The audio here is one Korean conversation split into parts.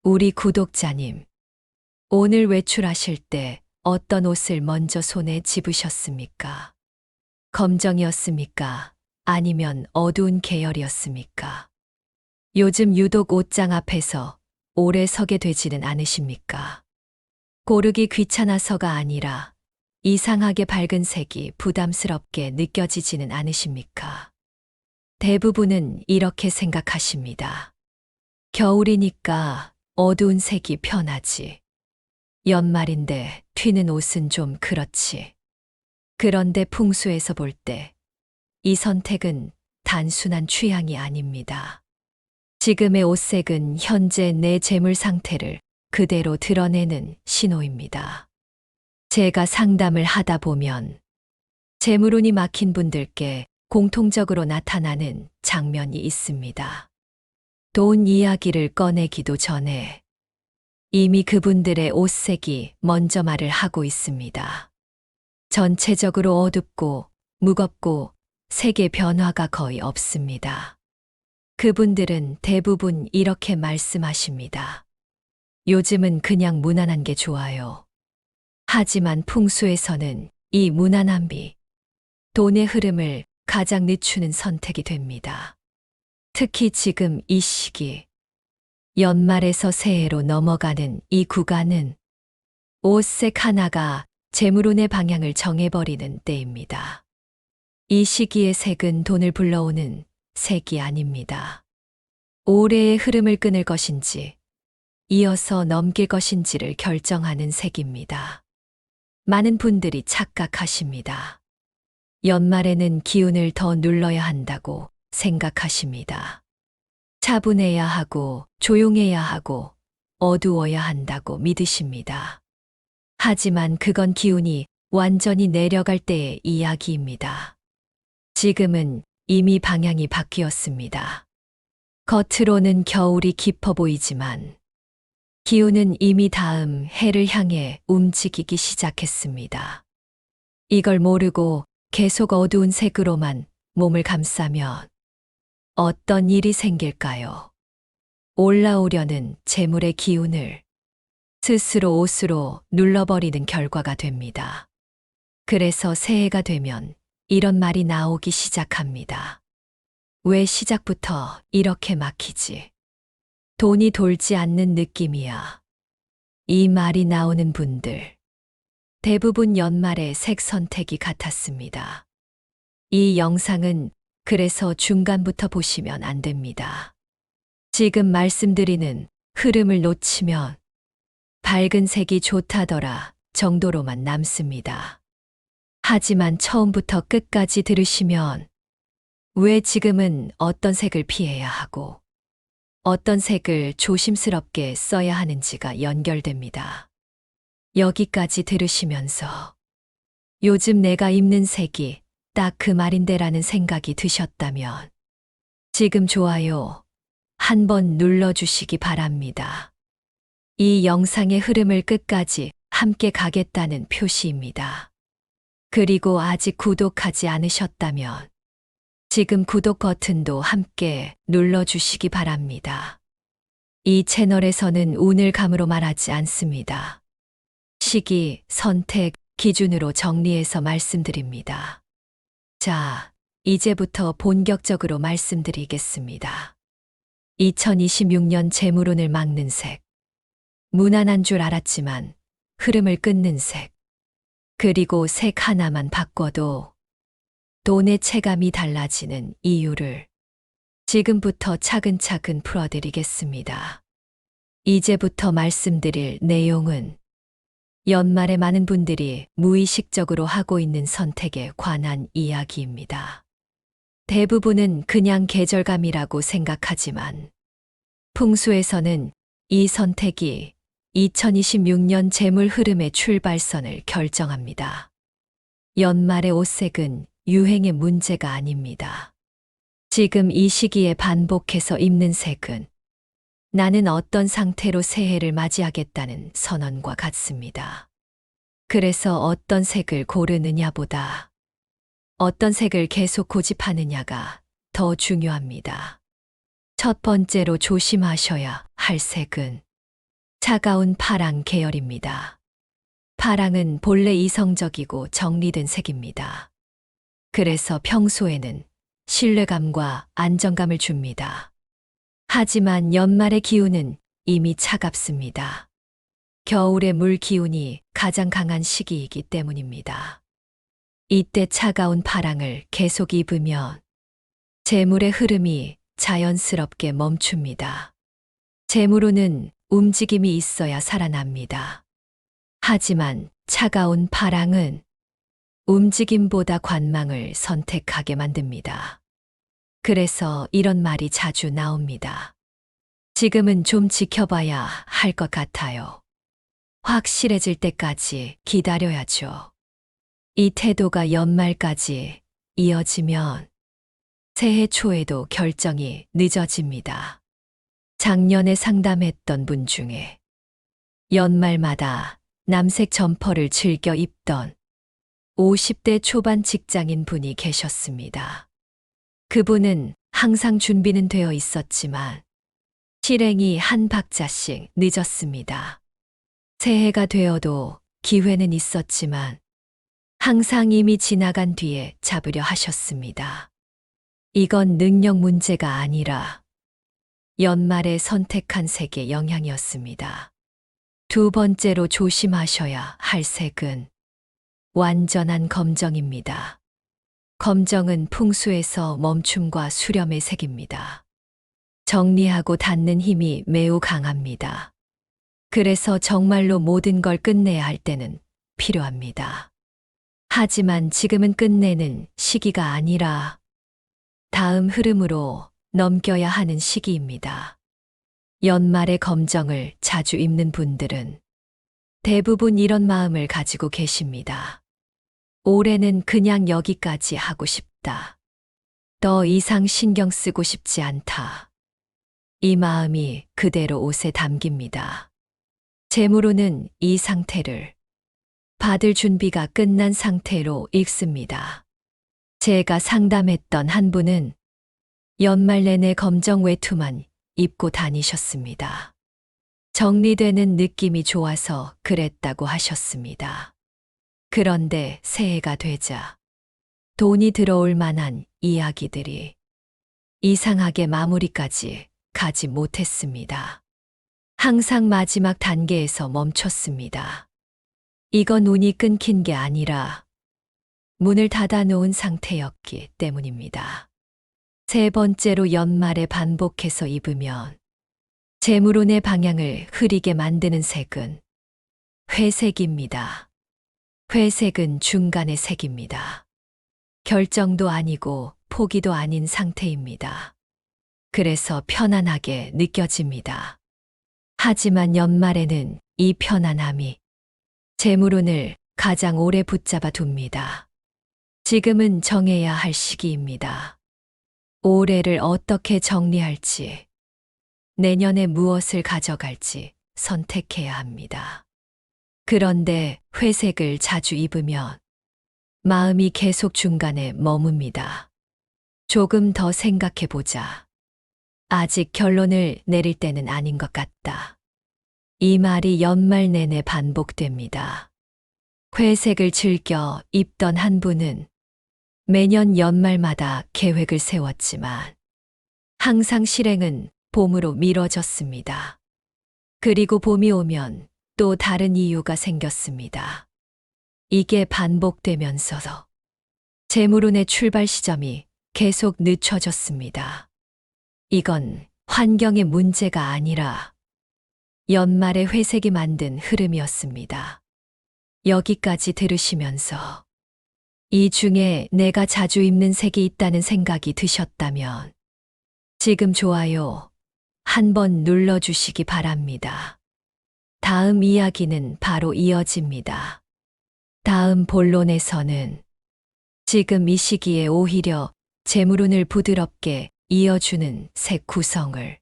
우리 구독자님, 오늘 외출하실 때 어떤 옷을 먼저 손에 집으셨습니까? 검정이었습니까? 아니면 어두운 계열이었습니까? 요즘 유독 옷장 앞에서 오래 서게 되지는 않으십니까? 고르기 귀찮아서가 아니라 이상하게 밝은 색이 부담스럽게 느껴지지는 않으십니까? 대부분은 이렇게 생각하십니다. 겨울이니까 어두운 색이 편하지. 연말인데 튀는 옷은 좀 그렇지. 그런데 풍수에서 볼 때 이 선택은 단순한 취향이 아닙니다. 지금의 옷색은 현재 내 재물 상태를 그대로 드러내는 신호입니다. 제가 상담을 하다 보면 재물운이 막힌 분들께 공통적으로 나타나는 장면이 있습니다. 돈 이야기를 꺼내기도 전에 이미 그분들의 옷색이 먼저 말을 하고 있습니다. 전체적으로 어둡고 무겁고 색의 변화가 거의 없습니다. 그분들은 대부분 이렇게 말씀하십니다. 요즘은 그냥 무난한 게 좋아요. 하지만 풍수에서는 이 무난함이 돈의 흐름을 가장 늦추는 선택이 됩니다. 특히 지금 이 시기, 연말에서 새해로 넘어가는 이 구간은 옷색 하나가 재물운의 방향을 정해버리는 때입니다. 이 시기의 색은 돈을 불러오는 색이 아닙니다. 올해의 흐름을 끊을 것인지, 이어서 넘길 것인지를 결정하는 색입니다. 많은 분들이 착각하십니다. 연말에는 기운을 더 눌러야 한다고 생각하십니다. 차분해야 하고 조용해야 하고 어두워야 한다고 믿으십니다. 하지만 그건 기운이 완전히 내려갈 때의 이야기입니다. 지금은 이미 방향이 바뀌었습니다. 겉으로는 겨울이 깊어 보이지만 기운은 이미 다음 해를 향해 움직이기 시작했습니다. 이걸 모르고 계속 어두운 색으로만 몸을 감싸면 어떤 일이 생길까요? 올라오려는 재물의 기운을 스스로 옷으로 눌러버리는 결과가 됩니다. 그래서 새해가 되면 이런 말이 나오기 시작합니다. 왜 시작부터 이렇게 막히지? 돈이 돌지 않는 느낌이야. 이 말이 나오는 분들, 대부분 연말의 색 선택이 같았습니다. 이 영상은 그래서 중간부터 보시면 안 됩니다. 지금 말씀드리는 흐름을 놓치면 밝은 색이 좋다더라 정도로만 남습니다. 하지만 처음부터 끝까지 들으시면 왜 지금은 어떤 색을 피해야 하고 어떤 색을 조심스럽게 써야 하는지가 연결됩니다. 여기까지 들으시면서 요즘 내가 입는 색이 딱 그 말인데라는 생각이 드셨다면 지금 좋아요 한번 눌러주시기 바랍니다. 이 영상의 흐름을 끝까지 함께 가겠다는 표시입니다. 그리고 아직 구독하지 않으셨다면 지금 구독 버튼도 함께 눌러주시기 바랍니다. 이 채널에서는 운을 감으로 말하지 않습니다. 시기, 선택, 기준으로 정리해서 말씀드립니다. 자, 이제부터 본격적으로 말씀드리겠습니다. 2026년 재물운을 막는 색. 무난한 줄 알았지만 흐름을 끊는 색. 그리고 색 하나만 바꿔도 돈의 체감이 달라지는 이유를 지금부터 차근차근 풀어드리겠습니다. 이제부터 말씀드릴 내용은 연말에 많은 분들이 무의식적으로 하고 있는 선택에 관한 이야기입니다. 대부분은 그냥 계절감이라고 생각하지만 풍수에서는 이 선택이 2026년 재물 흐름의 출발선을 결정합니다. 연말의 옷색은 유행의 문제가 아닙니다. 지금 이 시기에 반복해서 입는 색은 나는 어떤 상태로 새해를 맞이하겠다는 선언과 같습니다. 그래서 어떤 색을 고르느냐보다 어떤 색을 계속 고집하느냐가 더 중요합니다. 첫 번째로 조심하셔야 할 색은 차가운 파랑 계열입니다. 파랑은 본래 이성적이고 정리된 색입니다. 그래서 평소에는 신뢰감과 안정감을 줍니다. 하지만 연말의 기운은 이미 차갑습니다. 겨울의 물 기운이 가장 강한 시기이기 때문입니다. 이때 차가운 파랑을 계속 입으면 재물의 흐름이 자연스럽게 멈춥니다. 재물운은 움직임이 있어야 살아납니다. 하지만 차가운 파랑은 움직임보다 관망을 선택하게 만듭니다. 그래서 이런 말이 자주 나옵니다. 지금은 좀 지켜봐야 할 것 같아요. 확실해질 때까지 기다려야죠. 이 태도가 연말까지 이어지면 새해 초에도 결정이 늦어집니다. 작년에 상담했던 분 중에 연말마다 남색 점퍼를 즐겨 입던 50대 초반 직장인 분이 계셨습니다. 그분은 항상 준비는 되어 있었지만 실행이 한 박자씩 늦었습니다. 새해가 되어도 기회는 있었지만 항상 이미 지나간 뒤에 잡으려 하셨습니다. 이건 능력 문제가 아니라 연말에 선택한 색의 영향이었습니다. 두 번째로 조심하셔야 할 색은 완전한 검정입니다. 검정은 풍수에서 멈춤과 수렴의 색입니다. 정리하고 닫는 힘이 매우 강합니다. 그래서 정말로 모든 걸 끝내야 할 때는 필요합니다. 하지만 지금은 끝내는 시기가 아니라 다음 흐름으로 넘겨야 하는 시기입니다. 연말에 검정을 자주 입는 분들은 대부분 이런 마음을 가지고 계십니다. 올해는 그냥 여기까지 하고 싶다. 더 이상 신경 쓰고 싶지 않다. 이 마음이 그대로 옷에 담깁니다. 재물운은 이 상태를 받을 준비가 끝난 상태로 읽습니다. 제가 상담했던 한 분은 연말 내내 검정 외투만 입고 다니셨습니다. 정리되는 느낌이 좋아서 그랬다고 하셨습니다. 그런데 새해가 되자 돈이 들어올 만한 이야기들이 이상하게 마무리까지 가지 못했습니다. 항상 마지막 단계에서 멈췄습니다. 이건 운이 끊긴 게 아니라 문을 닫아놓은 상태였기 때문입니다. 세 번째로 연말에 반복해서 입으면 재물운의 방향을 흐리게 만드는 색은 회색입니다. 회색은 중간의 색입니다. 결정도 아니고 포기도 아닌 상태입니다. 그래서 편안하게 느껴집니다. 하지만 연말에는 이 편안함이 재물운을 가장 오래 붙잡아 둡니다. 지금은 정해야 할 시기입니다. 올해를 어떻게 정리할지, 내년에 무엇을 가져갈지 선택해야 합니다. 그런데 회색을 자주 입으면 마음이 계속 중간에 머뭅니다. 조금 더 생각해 보자. 아직 결론을 내릴 때는 아닌 것 같다. 이 말이 연말 내내 반복됩니다. 회색을 즐겨 입던 한 분은 매년 연말마다 계획을 세웠지만 항상 실행은 봄으로 미뤄졌습니다. 그리고 봄이 오면 또 다른 이유가 생겼습니다. 이게 반복되면서 재물운의 출발 시점이 계속 늦춰졌습니다. 이건 환경의 문제가 아니라 연말에 회색이 만든 흐름이었습니다. 여기까지 들으시면서 이 중에 내가 자주 입는 색이 있다는 생각이 드셨다면 지금 좋아요 한번 눌러주시기 바랍니다. 다음 이야기는 바로 이어집니다. 다음 본론에서는 지금 이 시기에 오히려 재물운을 부드럽게 이어주는 색 구성을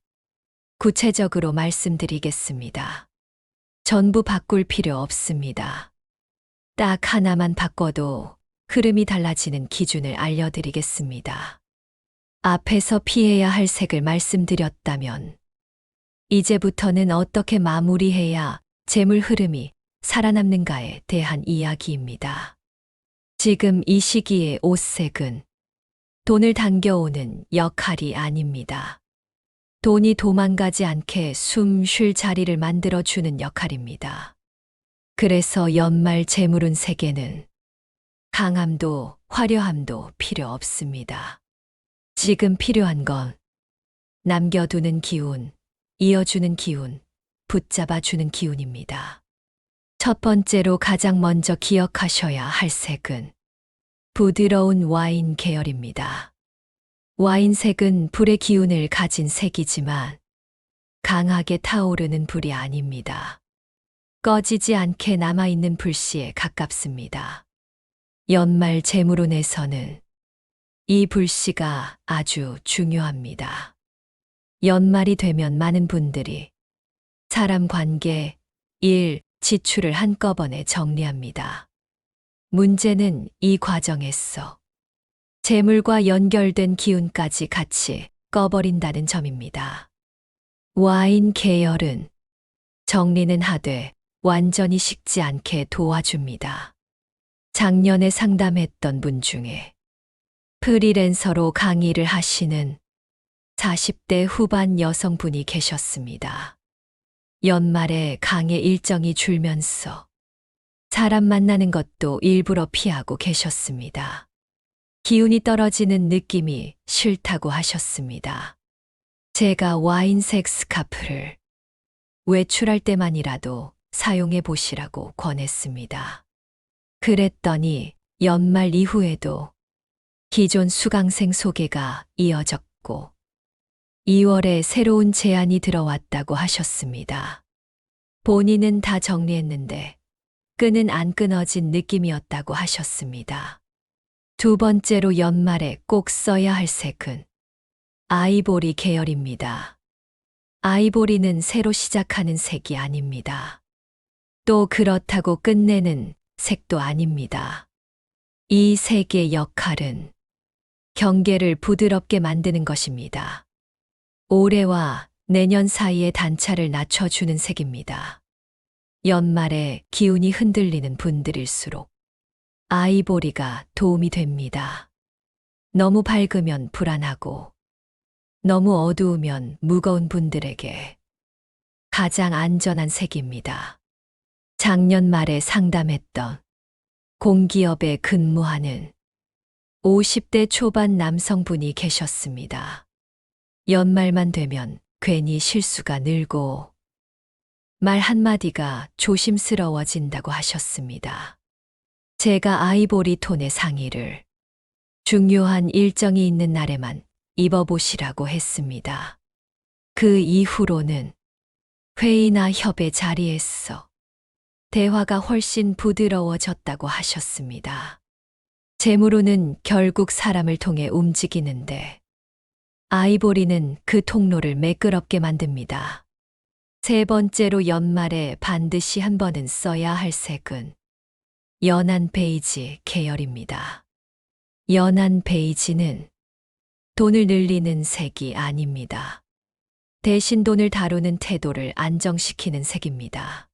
구체적으로 말씀드리겠습니다. 전부 바꿀 필요 없습니다. 딱 하나만 바꿔도 흐름이 달라지는 기준을 알려드리겠습니다. 앞에서 피해야 할 색을 말씀드렸다면 이제부터는 어떻게 마무리해야 재물 흐름이 살아남는가에 대한 이야기입니다. 지금 이 시기의 옷색은 돈을 당겨오는 역할이 아닙니다. 돈이 도망가지 않게 숨 쉴 자리를 만들어주는 역할입니다. 그래서 연말 재물운 세계는 강함도 화려함도 필요 없습니다. 지금 필요한 건 남겨두는 기운, 이어주는 기운, 붙잡아주는 기운입니다. 첫 번째로 가장 먼저 기억하셔야 할 색은 부드러운 와인 계열입니다. 와인색은 불의 기운을 가진 색이지만 강하게 타오르는 불이 아닙니다. 꺼지지 않게 남아있는 불씨에 가깝습니다. 연말 재물운에서는 이 불씨가 아주 중요합니다. 연말이 되면 많은 분들이 사람 관계, 일, 지출을 한꺼번에 정리합니다. 문제는 이 과정에서 재물과 연결된 기운까지 같이 꺼버린다는 점입니다. 와인 계열은 정리는 하되 완전히 식지 않게 도와줍니다. 작년에 상담했던 분 중에 프리랜서로 강의를 하시는 40대 후반 여성분이 계셨습니다. 연말에 강의 일정이 줄면서 사람 만나는 것도 일부러 피하고 계셨습니다. 기운이 떨어지는 느낌이 싫다고 하셨습니다. 제가 와인색 스카프를 외출할 때만이라도 사용해 보시라고 권했습니다. 그랬더니 연말 이후에도 기존 수강생 소개가 이어졌고 2월에 새로운 제안이 들어왔다고 하셨습니다. 본인은 다 정리했는데 끈은 안 끊어진 느낌이었다고 하셨습니다. 두 번째로 연말에 꼭 써야 할 색은 아이보리 계열입니다. 아이보리는 새로 시작하는 색이 아닙니다. 또 그렇다고 끝내는 색도 아닙니다. 이 색의 역할은 경계를 부드럽게 만드는 것입니다. 올해와 내년 사이의 단차를 낮춰주는 색입니다. 연말에 기운이 흔들리는 분들일수록 아이보리가 도움이 됩니다. 너무 밝으면 불안하고 너무 어두우면 무거운 분들에게 가장 안전한 색입니다. 작년 말에 상담했던 공기업에 근무하는 50대 초반 남성분이 계셨습니다. 연말만 되면 괜히 실수가 늘고 말 한마디가 조심스러워진다고 하셨습니다. 제가 아이보리 톤의 상의를 중요한 일정이 있는 날에만 입어보시라고 했습니다. 그 이후로는 회의나 협의 자리에서 대화가 훨씬 부드러워졌다고 하셨습니다. 재물운은 결국 사람을 통해 움직이는데 아이보리는 그 통로를 매끄럽게 만듭니다. 세 번째로 연말에 반드시 한 번은 써야 할 색은 연한 베이지 계열입니다. 연한 베이지는 돈을 늘리는 색이 아닙니다. 대신 돈을 다루는 태도를 안정시키는 색입니다.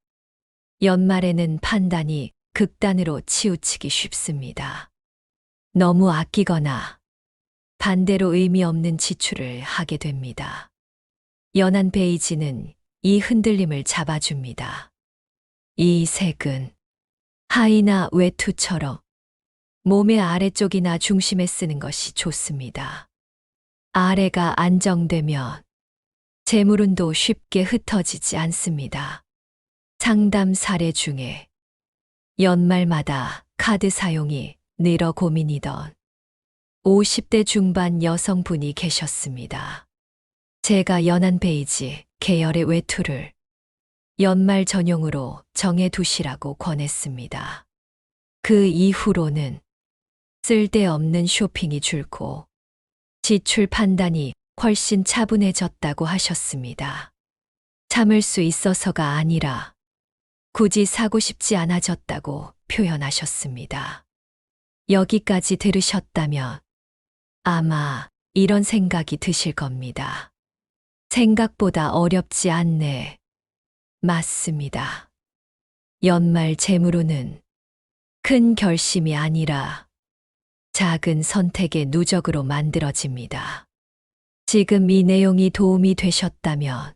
연말에는 판단이 극단으로 치우치기 쉽습니다. 너무 아끼거나 반대로 의미 없는 지출을 하게 됩니다. 연한 베이지는 이 흔들림을 잡아줍니다. 이 색은 하의나 외투처럼 몸의 아래쪽이나 중심에 쓰는 것이 좋습니다. 아래가 안정되면 재물운도 쉽게 흩어지지 않습니다. 상담 사례 중에 연말마다 카드 사용이 늘어 고민이던 50대 중반 여성분이 계셨습니다. 제가 연한 베이지 계열의 외투를 연말 전용으로 정해 두시라고 권했습니다. 그 이후로는 쓸데없는 쇼핑이 줄고 지출 판단이 훨씬 차분해졌다고 하셨습니다. 참을 수 있어서가 아니라 굳이 사고 싶지 않아졌다고 표현하셨습니다. 여기까지 들으셨다면 아마 이런 생각이 드실 겁니다. 생각보다 어렵지 않네. 맞습니다. 연말 재물운은 큰 결심이 아니라 작은 선택의 누적으로 만들어집니다. 지금 이 내용이 도움이 되셨다면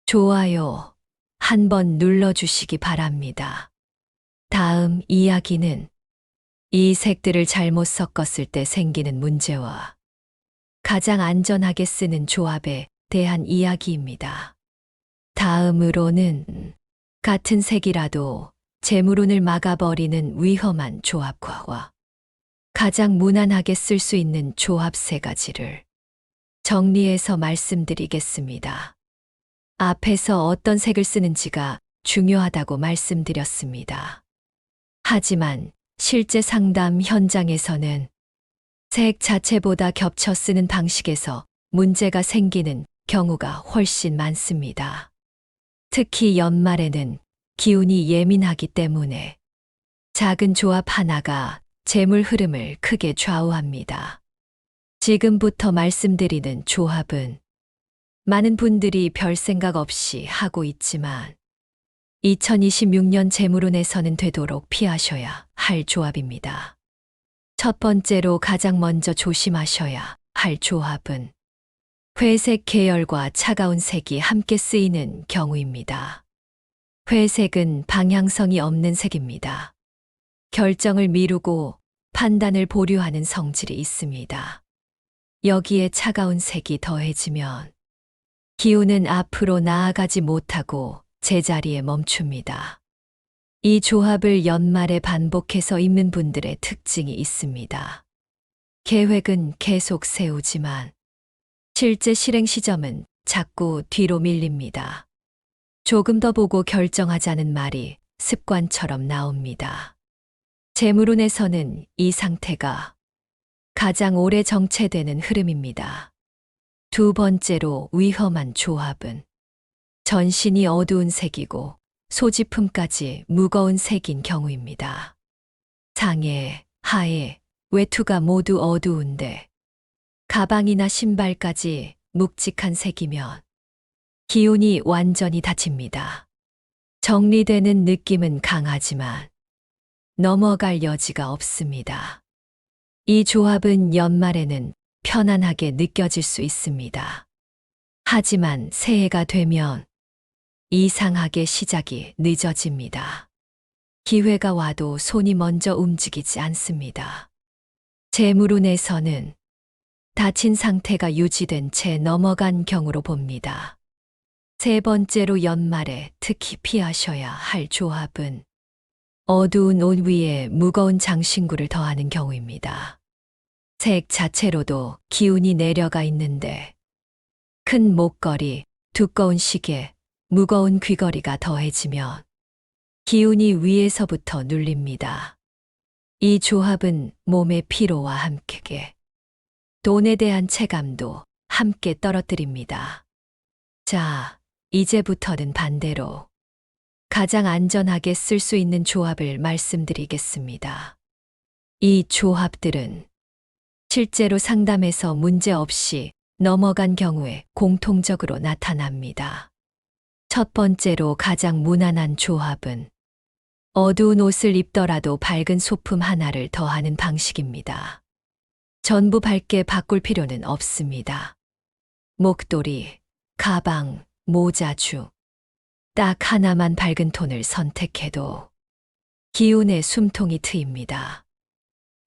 좋아요 한번 눌러주시기 바랍니다. 다음 이야기는 이 색들을 잘못 섞었을 때 생기는 문제와 가장 안전하게 쓰는 조합에 대한 이야기입니다. 다음으로는 같은 색이라도 재물운을 막아버리는 위험한 조합과 가장 무난하게 쓸 수 있는 조합 세 가지를 정리해서 말씀드리겠습니다. 앞에서 어떤 색을 쓰는지가 중요하다고 말씀드렸습니다. 하지만 실제 상담 현장에서는 색 자체보다 겹쳐 쓰는 방식에서 문제가 생기는 경우가 훨씬 많습니다. 특히 연말에는 기운이 예민하기 때문에 작은 조합 하나가 재물 흐름을 크게 좌우합니다. 지금부터 말씀드리는 조합은 많은 분들이 별 생각 없이 하고 있지만 2026년 재물운에서는 되도록 피하셔야 할 조합입니다. 첫 번째로 가장 먼저 조심하셔야 할 조합은 회색 계열과 차가운 색이 함께 쓰이는 경우입니다. 회색은 방향성이 없는 색입니다. 결정을 미루고 판단을 보류하는 성질이 있습니다. 여기에 차가운 색이 더해지면 기운은 앞으로 나아가지 못하고 제자리에 멈춥니다. 이 조합을 연말에 반복해서 입는 분들의 특징이 있습니다. 계획은 계속 세우지만 실제 실행 시점은 자꾸 뒤로 밀립니다. 조금 더 보고 결정하자는 말이 습관처럼 나옵니다. 재물운에서는 이 상태가 가장 오래 정체되는 흐름입니다. 두 번째로 위험한 조합은 전신이 어두운 색이고 소지품까지 무거운 색인 경우입니다. 상해, 하해, 외투가 모두 어두운데 가방이나 신발까지 묵직한 색이면 기운이 완전히 닫힙니다. 정리되는 느낌은 강하지만 넘어갈 여지가 없습니다. 이 조합은 연말에는 편안하게 느껴질 수 있습니다. 하지만 새해가 되면 이상하게 시작이 늦어집니다. 기회가 와도 손이 먼저 움직이지 않습니다. 재물운에서는 닫힌 상태가 유지된 채 넘어간 경우로 봅니다. 세 번째로 연말에 특히 피하셔야 할 조합은 어두운 옷 위에 무거운 장신구를 더하는 경우입니다. 색 자체로도 기운이 내려가 있는데 큰 목걸이, 두꺼운 시계, 무거운 귀걸이가 더해지면 기운이 위에서부터 눌립니다. 이 조합은 몸의 피로와 함께 돈에 대한 체감도 함께 떨어뜨립니다. 자, 이제부터는 반대로 가장 안전하게 쓸 수 있는 조합을 말씀드리겠습니다. 이 조합들은 실제로 상담에서 문제 없이 넘어간 경우에 공통적으로 나타납니다. 첫 번째로 가장 무난한 조합은 어두운 옷을 입더라도 밝은 소품 하나를 더하는 방식입니다. 전부 밝게 바꿀 필요는 없습니다. 목도리, 가방, 모자 중 딱 하나만 밝은 톤을 선택해도 기운의 숨통이 트입니다.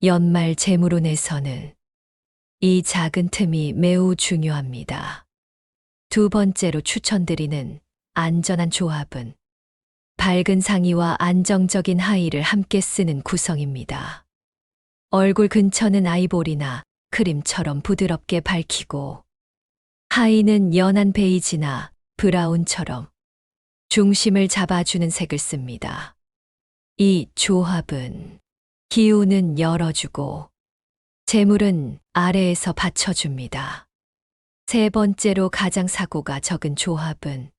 연말 재물운에서는 이 작은 틈이 매우 중요합니다. 두 번째로 추천드리는 안전한 조합은 밝은 상의와 안정적인 하의를 함께 쓰는 구성입니다. 얼굴 근처는 아이보리나 크림처럼 부드럽게 밝히고 하의는 연한 베이지나 브라운처럼 중심을 잡아주는 색을 씁니다. 이 조합은 기운은 열어주고 재물은 아래에서 받쳐줍니다. 세 번째로 가장 사고가 적은 조합은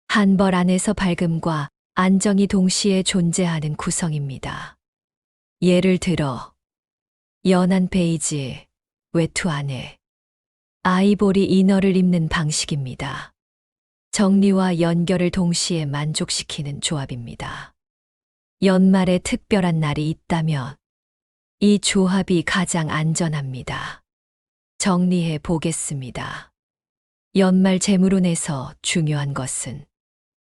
한 벌 안에서 밝음과 안정이 동시에 존재하는 구성입니다. 예를 들어 연한 베이지, 외투 안에 아이보리 이너를 입는 방식입니다. 정리와 연결을 동시에 만족시키는 조합입니다. 연말에 특별한 날이 있다면 이 조합이 가장 안전합니다. 정리해 보겠습니다. 연말 재물운에서 중요한 것은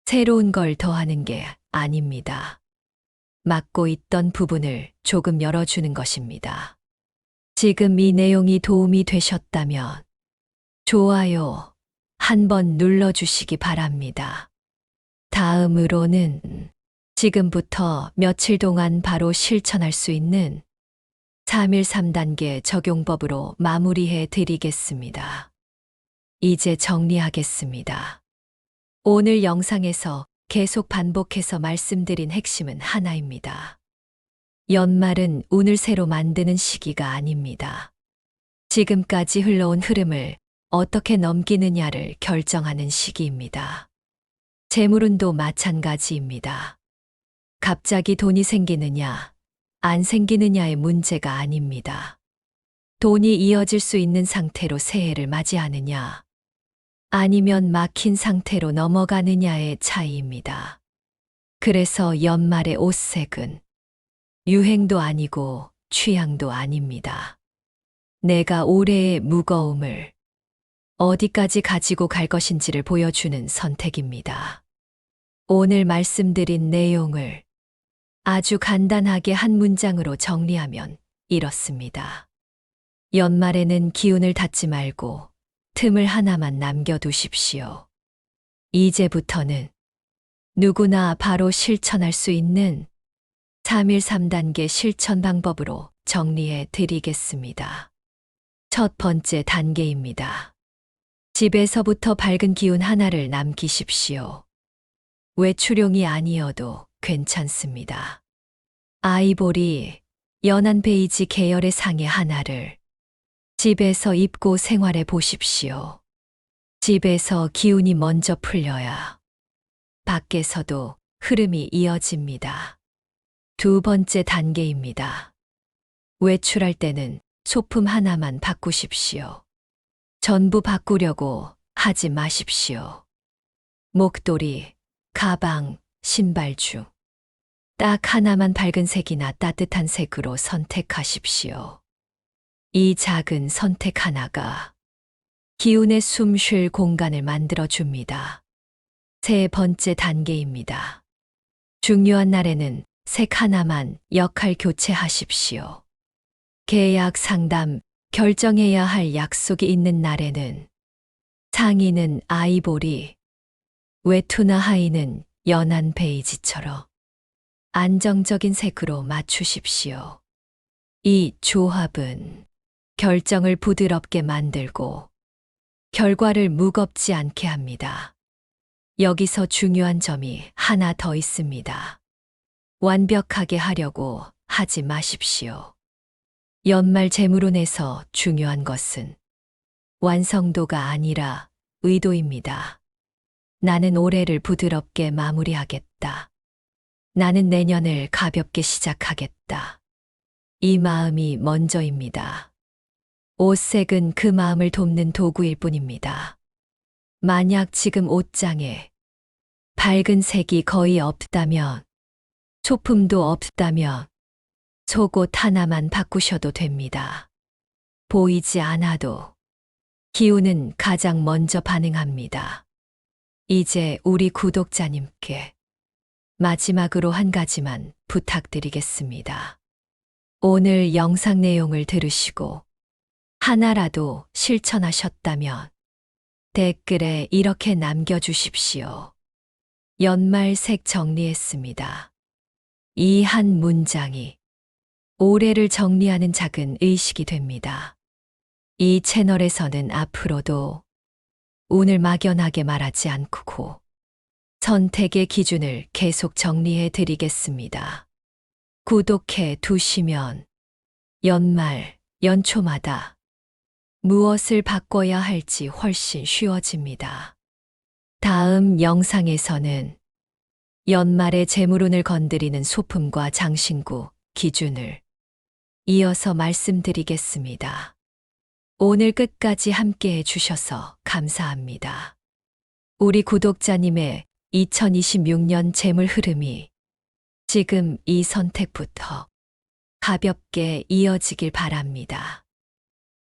새로운 걸 더하는 게 아닙니다. 막고 있던 부분을 조금 열어주는 것입니다. 지금 이 내용이 도움이 되셨다면 좋아요 한번 눌러주시기 바랍니다. 다음으로는 지금부터 며칠 동안 바로 실천할 수 있는 3일 3단계 적용법으로 마무리해 드리겠습니다. 이제 정리하겠습니다. 오늘 영상에서 계속 반복해서 말씀드린 핵심은 하나입니다. 연말은 운을 새로 만드는 시기가 아닙니다. 지금까지 흘러온 흐름을 어떻게 넘기느냐를 결정하는 시기입니다. 재물운도 마찬가지입니다. 갑자기 돈이 생기느냐, 안 생기느냐의 문제가 아닙니다. 돈이 이어질 수 있는 상태로 새해를 맞이하느냐, 아니면 막힌 상태로 넘어가느냐의 차이입니다. 그래서 연말의 옷색은 유행도 아니고 취향도 아닙니다. 내가 올해의 무거움을 어디까지 가지고 갈 것인지를 보여주는 선택입니다. 오늘 말씀드린 내용을 아주 간단하게 한 문장으로 정리하면 이렇습니다. 연말에는 기운을 닫지 말고 틈을 하나만 남겨두십시오. 이제부터는 누구나 바로 실천할 수 있는 3일 3단계 실천 방법으로 정리해 드리겠습니다. 첫 번째 단계입니다. 집에서부터 밝은 기운 하나를 남기십시오. 외출용이 아니어도 괜찮습니다. 아이보리, 연한 베이지 계열의 상의 하나를 집에서 입고 생활해 보십시오. 집에서 기운이 먼저 풀려야 밖에서도 흐름이 이어집니다. 두 번째 단계입니다. 외출할 때는 소품 하나만 바꾸십시오. 전부 바꾸려고 하지 마십시오. 목도리, 가방, 신발 중 딱 하나만 밝은 색이나 따뜻한 색으로 선택하십시오. 이 작은 선택 하나가 기운의 숨 쉴 공간을 만들어 줍니다. 세 번째 단계입니다. 중요한 날에는 색 하나만 역할 교체하십시오. 계약 상담, 결정해야 할 약속이 있는 날에는 상의는 아이보리, 외투나 하의는 연한 베이지처럼 안정적인 색으로 맞추십시오. 이 조합은 결정을 부드럽게 만들고 결과를 무겁지 않게 합니다. 여기서 중요한 점이 하나 더 있습니다. 완벽하게 하려고 하지 마십시오. 연말 재물운에서 중요한 것은 완성도가 아니라 의도입니다. 나는 올해를 부드럽게 마무리하겠다. 나는 내년을 가볍게 시작하겠다. 이 마음이 먼저입니다. 옷색은 그 마음을 돕는 도구일 뿐입니다. 만약 지금 옷장에 밝은 색이 거의 없다면, 소품도 없다면 속옷 하나만 바꾸셔도 됩니다. 보이지 않아도 기운은 가장 먼저 반응합니다. 이제 우리 구독자님께 마지막으로 한 가지만 부탁드리겠습니다. 오늘 영상 내용을 들으시고 하나라도 실천하셨다면 댓글에 이렇게 남겨주십시오. 연말색 정리했습니다. 이 한 문장이 올해를 정리하는 작은 의식이 됩니다. 이 채널에서는 앞으로도 운을 막연하게 말하지 않고 선택의 기준을 계속 정리해 드리겠습니다. 구독해 두시면 연말, 연초마다 무엇을 바꿔야 할지 훨씬 쉬워집니다. 다음 영상에서는 연말의 재물운을 건드리는 소품과 장신구, 기준을 이어서 말씀드리겠습니다. 오늘 끝까지 함께 해주셔서 감사합니다. 우리 구독자님의 2026년 재물 흐름이 지금 이 선택부터 가볍게 이어지길 바랍니다.